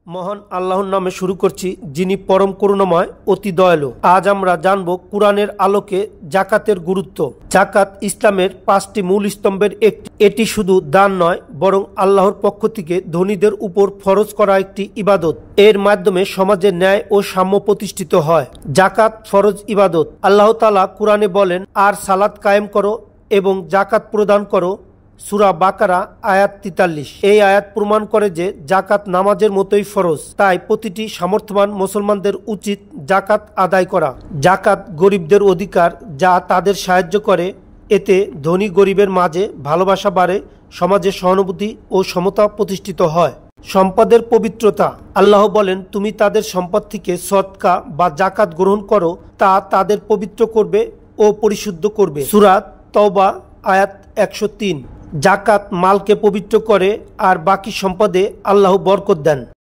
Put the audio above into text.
মহান আল্লাহর নামে শুরু করছি, যিনি পরম করুণাময়, অতি দয়ালু। আজ আমরা জানব কুরআনের আলোকে জাকাতের গুরুত্ব। জাকাত ইসলামের 5টি মূল স্তম্ভের একটি। এটি শুধু দান নয়, বরং আল্লাহর পক্ষ থেকে ধনীদের উপর ফরজ করা একটি ইবাদত। এর মাধ্যমে সমাজে ন্যায় ও সাম্য প্রতিষ্ঠিত হয়। জাকাত ফরজ ইবাদত। আল্লাহ তাআলা কুরআনে বলেন, আর সালাত কায়েম করো এবং জাকাত প্রদান করো। সূরা বাকারা আয়াত 43। এই আয়াত প্রমাণ করে যে জাকাত নামাজের মতোই ফরজ। তাই প্রতিটি সামর্থ্যবান মুসলমানদের উচিত জাকাত আদায় করা। জাকাত গরিবদের অধিকার, যা তাদের সাহায্য করে। এতে ধনী গরিবের মাঝে ভালোবাসা বাড়ে, সমাজে সহানুভূতি ও সমতা প্রতিষ্ঠিত হয়। সম্পদের পবিত্রতা। আল্লাহ বলেন, তুমি তাদের সম্পদ থেকে সদকা বা জাকাত গ্রহণ করো, তা তাদের পবিত্র করবে ও পরিশুদ্ধ করবে। সূরা তওবা আয়াত 103। জাকাত মালকে পবিত্র করে আর বাকি সম্পদে আল্লাহ বরকত দেন।